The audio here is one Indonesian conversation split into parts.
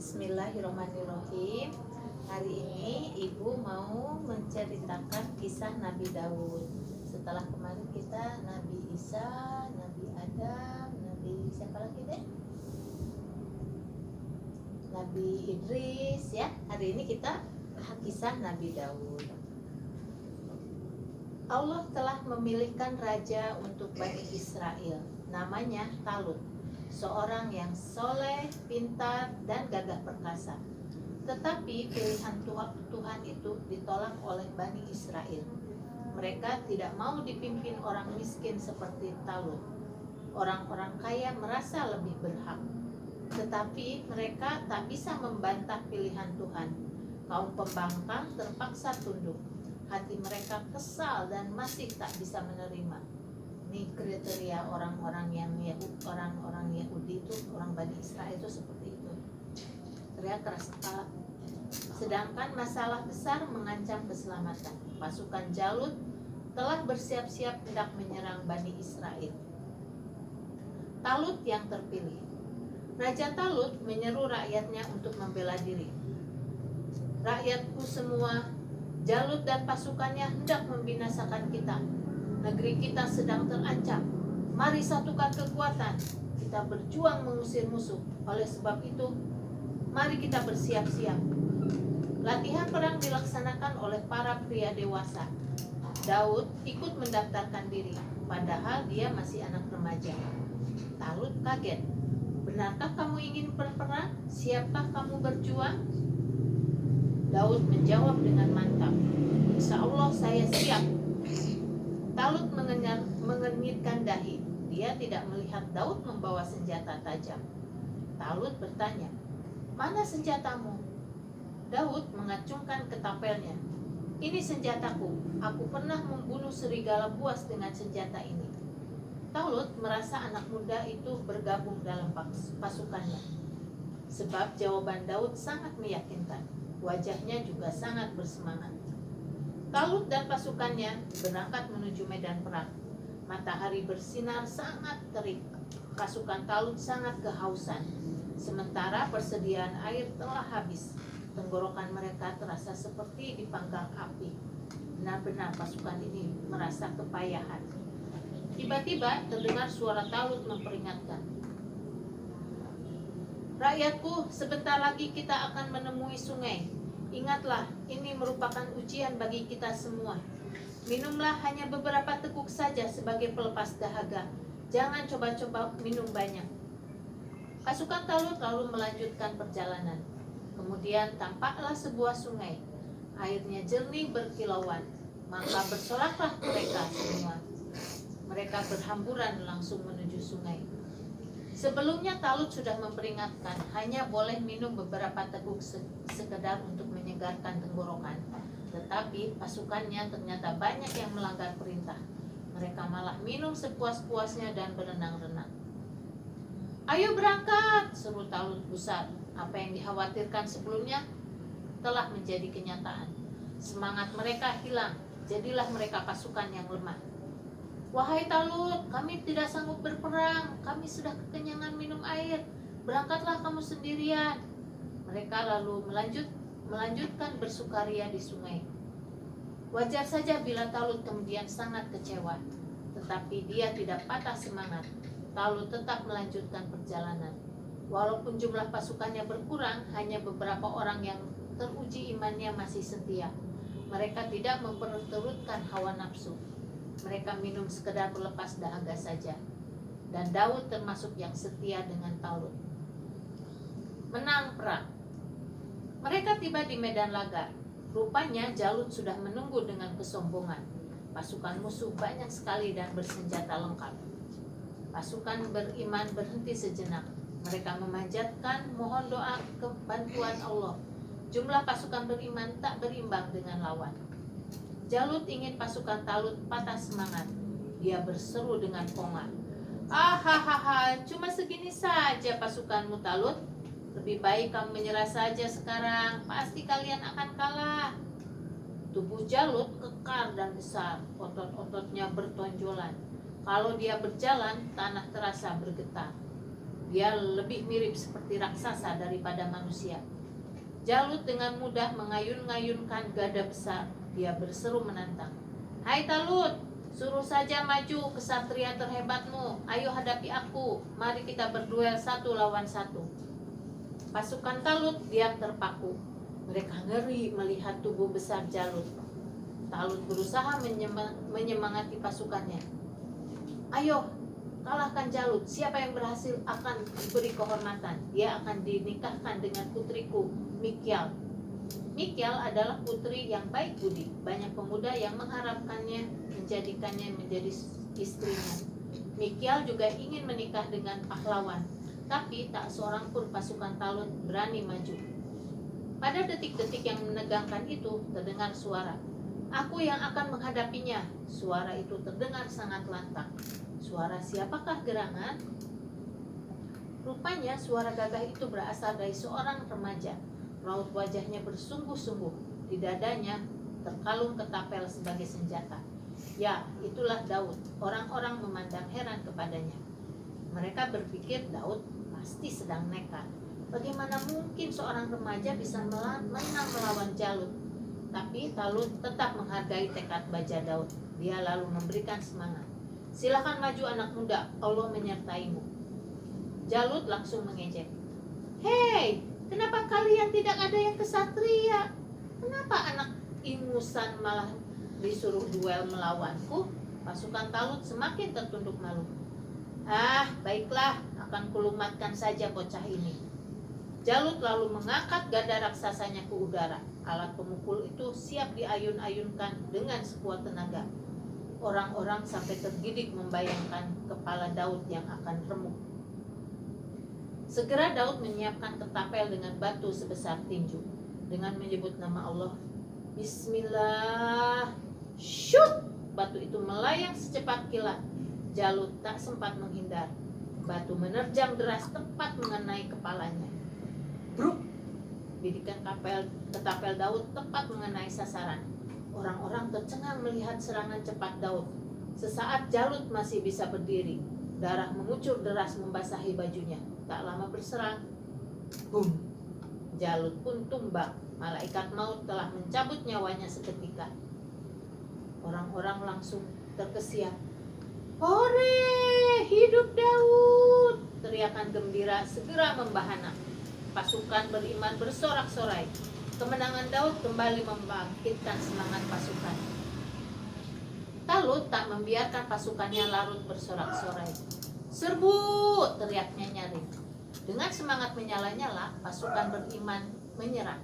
Bismillahirrahmanirrahim. Hari ini Ibu mau menceritakan kisah Nabi Daud. Setelah kemarin kita Nabi Isa, Nabi Adam, Nabi siapa lagi deh? Nabi Idris ya. Hari ini kita kisah Nabi Daud. Allah telah memilihkan raja untuk Bani Israel. Namanya Talut. Seorang yang soleh, pintar, dan gagah perkasa. Tetapi pilihan Tuhan itu ditolak oleh Bani Israel. Mereka tidak mau dipimpin orang miskin seperti Talut. Orang-orang kaya merasa lebih berhak. Tetapi mereka tak bisa membantah pilihan Tuhan. Kaum pembangkang terpaksa tunduk. Hati mereka kesal dan masih tak bisa menerima. Ini kriteria orang-orang Yahudi itu, orang Bani Israel itu seperti itu. Teriak keras kepala. Sedangkan masalah besar mengancam keselamatan. Pasukan Jalut telah bersiap-siap hendak menyerang Bani Israel. Talut yang terpilih. Raja Talut menyeru rakyatnya untuk membela diri. Rakyatku semua, Jalut dan pasukannya hendak membinasakan kita. Negeri kita sedang terancam. Mari satukan kekuatan. Kita berjuang mengusir musuh. Oleh sebab itu, mari kita bersiap-siap. Latihan perang dilaksanakan oleh para pria dewasa. Daud ikut mendaftarkan diri, padahal dia masih anak remaja. Talut kaget. Benarkah kamu ingin berperang? Siapkah kamu berjuang? Daud menjawab dengan mantap. Insya Allah saya siap. Talut mengenyitkan dahi. Dia tidak melihat Daud membawa senjata tajam. Talut bertanya, "Mana senjatamu?" Daud mengacungkan ketapelnya. "Ini senjataku. Aku pernah membunuh serigala buas dengan senjata ini." Talut merasa anak muda itu bergabung dalam pasukannya. Sebab jawaban Daud sangat meyakinkan. Wajahnya juga sangat bersemangat. Talut dan pasukannya berangkat menuju medan perang. Matahari bersinar sangat terik. Pasukan Talut sangat kehausan. Sementara persediaan air telah habis. Tenggorokan mereka terasa seperti dipanggang api. Benar-benar pasukan ini merasa kepayahan. Tiba-tiba terdengar suara Talut memperingatkan. "Rakyatku, sebentar lagi kita akan menemui sungai. Ingatlah, ini merupakan ujian bagi kita semua. Minumlah hanya beberapa teguk saja sebagai pelepas dahaga. Jangan coba-coba minum banyak." Pasukan Talut lalu melanjutkan perjalanan. Kemudian tampaklah sebuah sungai. Airnya jernih berkilauan. Maka bersoraklah mereka semua. Mereka berhamburan langsung menuju sungai. Sebelumnya Talut sudah memperingatkan hanya boleh minum beberapa teguk sekedar untuk menyegarkan tenggorokan. Tetapi pasukannya ternyata banyak yang melanggar perintah. Mereka malah minum sepuas-puasnya dan berenang-renang. "Ayo berangkat!" seru Talut gusar. Apa yang dikhawatirkan sebelumnya telah menjadi kenyataan. Semangat mereka hilang. Jadilah mereka pasukan yang lemah. "Wahai Talut, kami tidak sanggup berperang. Kami sudah kekenyangan minum air. Berangkatlah kamu sendirian." Mereka lalu melanjutkan bersukaria di sungai. Wajar saja bila Talut kemudian sangat kecewa. Tetapi dia tidak patah semangat. Talut tetap melanjutkan perjalanan. Walaupun jumlah pasukannya berkurang, hanya beberapa orang yang teruji imannya masih setia. Mereka tidak memperturutkan hawa nafsu. Mereka minum sekedar berlepas dahaga saja. Dan Daud termasuk yang setia dengan Talut. Menang perang. Mereka tiba di medan laga. Rupanya Jalut sudah menunggu dengan kesombongan. Pasukan musuh banyak sekali dan bersenjata lengkap. Pasukan beriman berhenti sejenak. Mereka memanjatkan mohon doa kebantuan Allah. Jumlah pasukan beriman tak berimbang dengan lawan. Jalut ingin pasukan Talut patah semangat. Dia berseru dengan kongan. "Ahahaha, cuma segini saja pasukanmu Talut. Lebih baik kamu menyerah saja sekarang. Pasti kalian akan kalah." Tubuh Jalut kekar dan besar. Otot-ototnya bertonjolan. Kalau dia berjalan, tanah terasa bergetar. Dia lebih mirip seperti raksasa daripada manusia. Jalut dengan mudah mengayun-ngayunkan gada besar. Dia berseru menantang. Hai Talut, suruh saja maju kesatria terhebatmu. Ayo hadapi aku. Mari kita berduel 1 lawan 1. Pasukan Talut diam terpaku. Mereka ngeri melihat tubuh besar Jalut. Talut berusaha menyemangati pasukannya. Ayo, kalahkan Jalut. Siapa yang berhasil akan diberi kehormatan. Dia akan dinikahkan dengan putriku, Mikyal. Mikyal adalah putri yang baik budi. Banyak pemuda yang mengharapkannya, menjadikannya menjadi istrinya. Mikyal juga ingin menikah dengan pahlawan, tapi tak seorang pun pasukan Talut berani maju. Pada detik-detik yang menegangkan itu, terdengar suara. Aku yang akan menghadapinya. Suara itu terdengar sangat lantang. Suara siapakah gerangan? Rupanya suara gagah itu berasal dari seorang remaja. Raut wajahnya bersungguh-sungguh. Di dadanya terkalung ketapel sebagai senjata. Ya, itulah Daud. Orang-orang memandang heran kepadanya. Mereka berpikir Daud pasti sedang nekat. Bagaimana mungkin seorang remaja bisa menang melawan Jalut? Tapi Talut tetap menghargai tekad baja Daud. Dia lalu memberikan semangat. Silakan maju anak muda, Allah menyertaimu. Jalut langsung mengejek. Hei, kenapa kalian tidak ada yang kesatria? Kenapa anak ingusan malah disuruh duel melawanku? Pasukan Talut semakin tertunduk malu. Ah, baiklah, akan kulumatkan saja bocah ini. Jalut lalu mengangkat gada raksasanya ke udara. Alat pemukul itu siap diayun-ayunkan dengan sekuat tenaga. Orang-orang sampai tergidik membayangkan kepala Daud yang akan remuk. Segera Daud menyiapkan ketapel dengan batu sebesar tinju. Dengan menyebut nama Allah, Bismillah, syut! Batu itu melayang secepat kilat. Jalut tak sempat menghindar. Batu menerjang deras tepat mengenai kepalanya. Bruk! Bidikan ketapel Daud tepat mengenai sasaran. Orang-orang tercengang melihat serangan cepat Daud. Sesaat Jalut masih bisa berdiri. Darah mengucur deras membasahi bajunya. Tak lama berserang. Bum! Jalut pun tumbang. Malaikat maut telah mencabut nyawanya seketika. Orang-orang langsung terkesiap. Hore! Hidup Daud! Teriakan gembira segera membahana. Pasukan beriman bersorak-sorai. Kemenangan Daud kembali membangkitkan semangat pasukan. Talut tak membiarkan pasukannya larut bersorak-sorai. Serbu! Teriaknya nyaring. Dengan semangat menyala-nyala, pasukan beriman menyerang.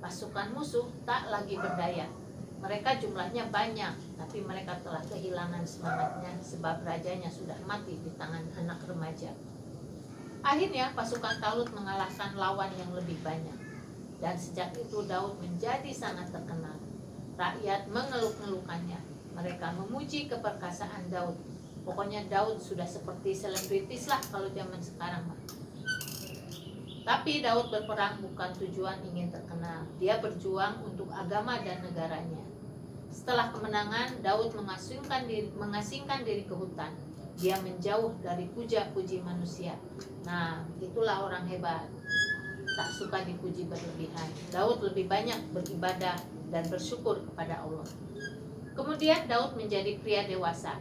Pasukan musuh tak lagi berdaya. Mereka jumlahnya banyak, tapi mereka telah kehilangan semangatnya sebab rajanya sudah mati di tangan anak remaja. Akhirnya pasukan Talut mengalahkan lawan yang lebih banyak. Dan sejak itu Daud menjadi sangat terkenal. Rakyat mengeluk-ngelukannya. Mereka memuji keperkasaan Daud. Pokoknya Daud sudah seperti selebritis lah kalau zaman sekarang mah. Tapi Daud berperang bukan tujuan ingin terkenal. Dia berjuang untuk agama dan negaranya. Setelah kemenangan, Daud mengasingkan diri ke hutan. Dia menjauh dari puja-puji manusia. Nah, itulah orang hebat. Tak suka dipuji berlebihan. Daud lebih banyak beribadah dan bersyukur kepada Allah. Kemudian Daud menjadi pria dewasa.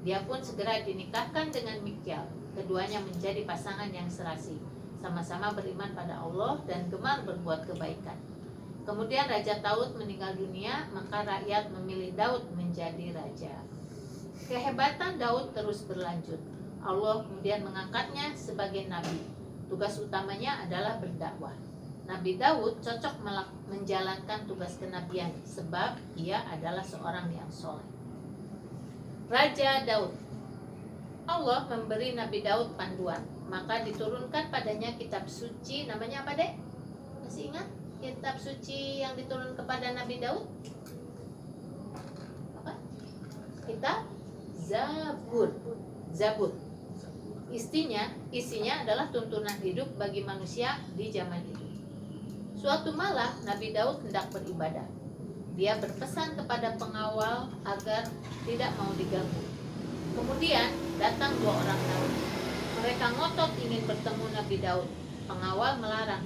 Dia pun segera dinikahkan dengan Mikyal. Keduanya menjadi pasangan yang serasi. Sama-sama beriman pada Allah dan gemar berbuat kebaikan. Kemudian Raja Daud meninggal dunia, maka rakyat memilih Daud menjadi raja. Kehebatan Daud terus berlanjut. Allah kemudian mengangkatnya sebagai nabi. Tugas utamanya adalah berdakwah. Nabi Daud cocok menjalankan tugas kenabian sebab ia adalah seorang yang soleh. Raja Daud. Allah memberi Nabi Daud panduan, maka diturunkan padanya kitab suci. Namanya apa, Dek? Masih ingat kitab suci yang diturun kepada Nabi Daud? Apa? Kitab Zabur. Isinya adalah tuntunan hidup bagi manusia di zaman itu. Suatu malam Nabi Daud hendak beribadah. Dia berpesan kepada pengawal agar tidak mau diganggu. Kemudian datang 2 orang nabi. Mereka ngotot ingin bertemu Nabi Daud. Pengawal melarang.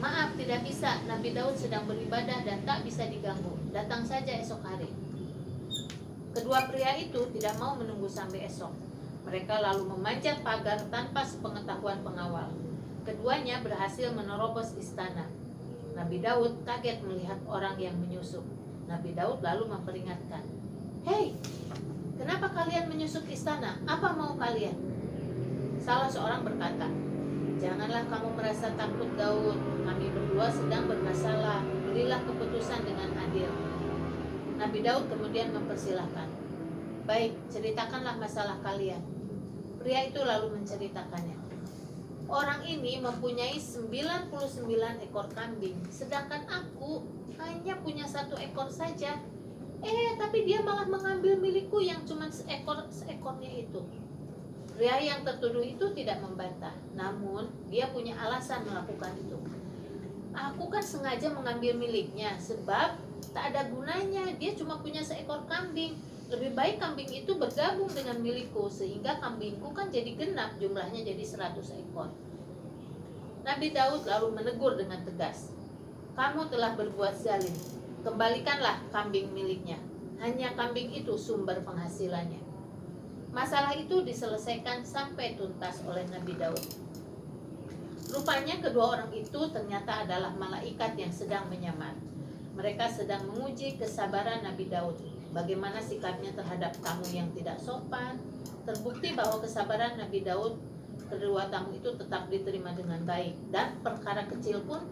Maaf, tidak bisa. Nabi Daud sedang beribadah dan tak bisa diganggu. Datang saja esok hari. Kedua pria itu tidak mau menunggu sampai esok. Mereka lalu memanjat pagar tanpa sepengetahuan pengawal. Keduanya berhasil menerobos istana. Nabi Daud kaget melihat orang yang menyusup. Nabi Daud lalu memperingatkan, "Hei, kenapa kalian menyusup istana? Apa mau kalian?" Salah seorang berkata, "Janganlah kamu merasa takut, Daud. Kami berdua sedang bermasalah. Berilah keputusan dengan adil." Nabi Daud kemudian mempersilahkan, "Baik, ceritakanlah masalah kalian." Pria itu lalu menceritakannya. Orang ini mempunyai 99 ekor kambing, sedangkan aku hanya punya 1 ekor saja. Tapi dia malah mengambil milikku yang cuma seekornya itu. Pria yang tertuduh itu tidak membantah, namun dia punya alasan melakukan itu. "Aku kan sengaja mengambil miliknya, sebab tak ada gunanya, dia cuma punya 1 ekor kambing. Lebih baik kambing itu bergabung dengan milikku, sehingga kambingku kan jadi genap, jumlahnya jadi 100 ekor. Nabi Daud lalu menegur dengan tegas, "Kamu telah berbuat zalim. Kembalikanlah kambing miliknya. Hanya kambing itu sumber penghasilannya." Masalah itu diselesaikan sampai tuntas oleh Nabi Daud. Rupanya kedua orang itu ternyata adalah malaikat yang sedang menyamar. Mereka sedang menguji kesabaran Nabi Daud. Bagaimana sikapnya terhadap tamu yang tidak sopan. Terbukti bahwa kesabaran Nabi Daud, kedua tamu itu tetap diterima dengan baik, dan perkara kecil pun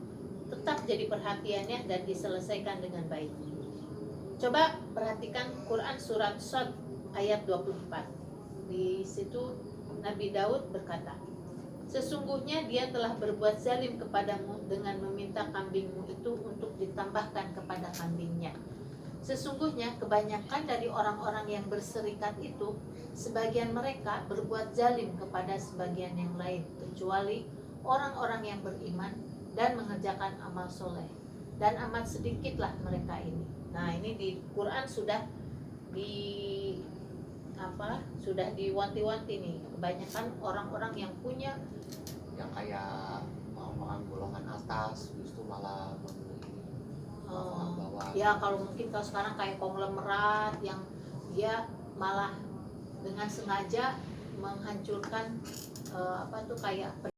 tetap jadi perhatiannya dan diselesaikan dengan baik. Coba perhatikan Quran surat Shad ayat 24. Di situ Nabi Daud berkata, "Sesungguhnya dia telah berbuat zalim kepadamu dengan meminta kambingmu itu untuk ditambahkan kepada kambingnya. Sesungguhnya kebanyakan dari orang-orang yang berserikat itu, sebagian mereka berbuat zalim kepada sebagian yang lain, kecuali orang-orang yang beriman dan mengerjakan amal soleh. Dan amat sedikitlah mereka ini." Nah, ini di Quran sudah diwanti-wanti nih. Kebanyakan orang-orang yang punya, yang kayak orang golongan atas justru malah membeli orang bawah. ya kalau mungkin kalau sekarang kayak konglomerat yang dia malah dengan sengaja menghancurkan kayak